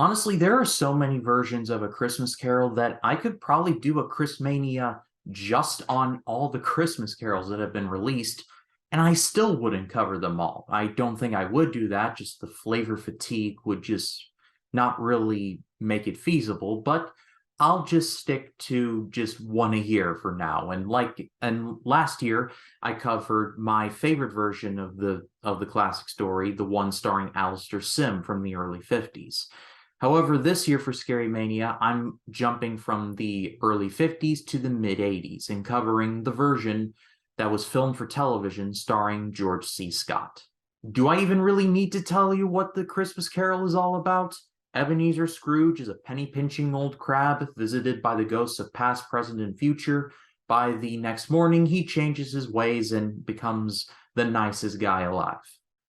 Honestly, there are so many versions of A Christmas Carol that I could probably do a Christmania just on all the Christmas carols that have been released, and I still wouldn't cover them all. I don't think I would do that, just the flavor fatigue would just not really make it feasible, but I'll just stick to just one a year for now. And last year I covered my favorite version of the classic story, the one starring Alistair Sim from the early 50s. However, this year for Scary Mania, I'm jumping from the early 50s to the mid 80s and covering the version that was filmed for television starring George C. Scott. Do I even really need to tell you what the Christmas Carol is all about? Ebenezer Scrooge is a penny-pinching old crab visited by the ghosts of past, present, and future. By the next morning, he changes his ways and becomes the nicest guy alive.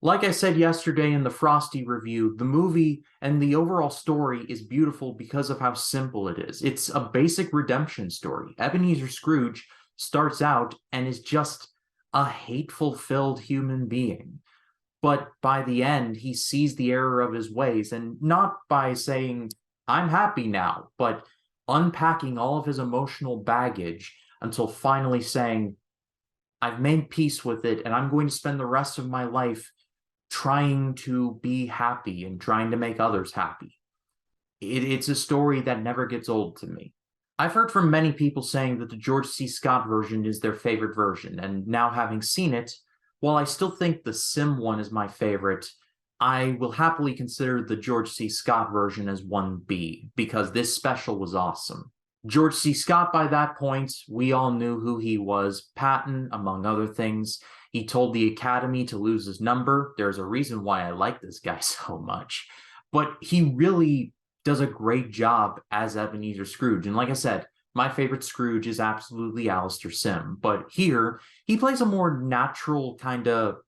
Like I said yesterday in the Frosty review, the movie and the overall story is beautiful because of how simple it is. It's a basic redemption story. Ebenezer Scrooge starts out and is just a hateful-filled human being. But by the end, he sees the error of his ways, and not by saying, I'm happy now, but unpacking all of his emotional baggage until finally saying, I've made peace with it, and I'm going to spend the rest of my life trying to be happy and trying to make others happy. It's a story that never gets old to me. I've heard from many people saying that the George C. Scott version is their favorite version, and now having seen it, while I still think the Sim one is my favorite, I will happily consider the George C. Scott version as 1B, because this special was awesome. George C. Scott, by that point, we all knew who he was. Patton, among other things. He told the Academy to lose his number. There's a reason why I like this guy so much. But he really does a great job as Ebenezer Scrooge. And like I said, my favorite Scrooge is absolutely Alistair Sim. But here, he plays a more natural, kind of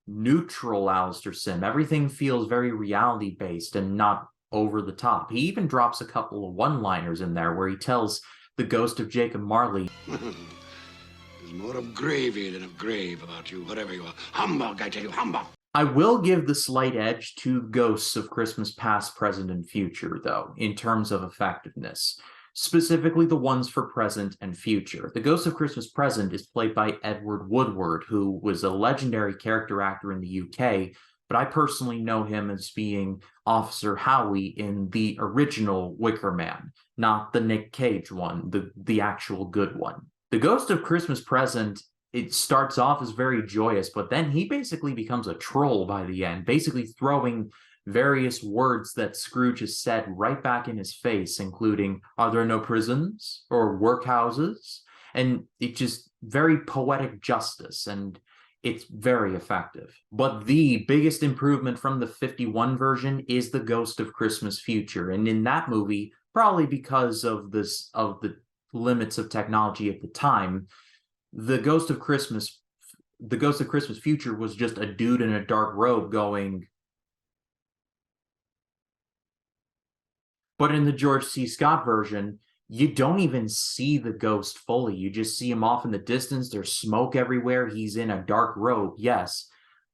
neutral Alistair Sim. Everything feels very reality-based and not over the top. He even drops a couple of one-liners in there where he tells the ghost of Jacob Marley, There's more of gravy than of grave about you, whatever you are. Humbug, I tell you, humbug! I will give the slight edge to ghosts of Christmas past, present, and future, though, in terms of effectiveness. Specifically the ones for present and future. The Ghost of Christmas Present is played by Edward Woodward, who was a legendary character actor in the UK, but I personally know him as being Officer Howie in the original Wicker Man, not the Nick Cage one, the actual good one. The Ghost of Christmas Present, it starts off as very joyous, but then he basically becomes a troll by the end, basically throwing various words that Scrooge has said right back in his face, including, are there no prisons or workhouses? And it's just very poetic justice, and it's very effective. But the biggest improvement from the 51 version is the Ghost of Christmas Future. And in that movie, probably because of the limits of technology at the time, the Ghost of Christmas Future was just a dude in a dark robe going. But in the George C. Scott version, you don't even see the ghost fully. You just see him off in the distance. There's smoke everywhere. He's in a dark robe, yes,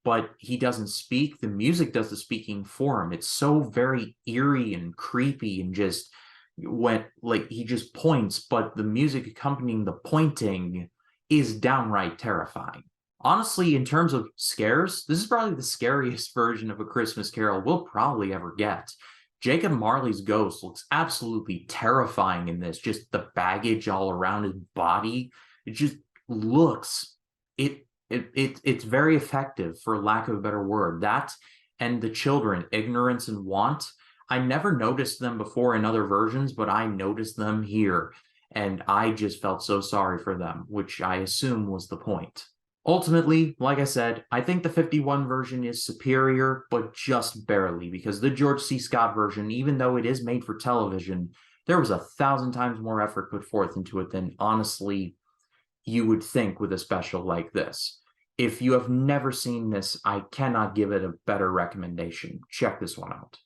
but he doesn't speak. The music does the speaking for him. It's so very eerie and creepy, and just when like he just points, but the music accompanying the pointing is downright terrifying. Honestly, in terms of scares, this is probably the scariest version of A Christmas Carol we'll probably ever get. Jacob Marley's ghost looks absolutely terrifying in this. Just the baggage all around his body. It just looks it's very effective, for lack of a better word. That and the children, ignorance and want. I never noticed them before in other versions, but I noticed them here, and I just felt so sorry for them, which I assume was the point. Ultimately, like I said, I think the 51 version is superior, but just barely, because the George C. Scott version, even though it is made for television, there was 1,000 times more effort put forth into it than, honestly, you would think with a special like this. If you have never seen this, I cannot give it a better recommendation. Check this one out.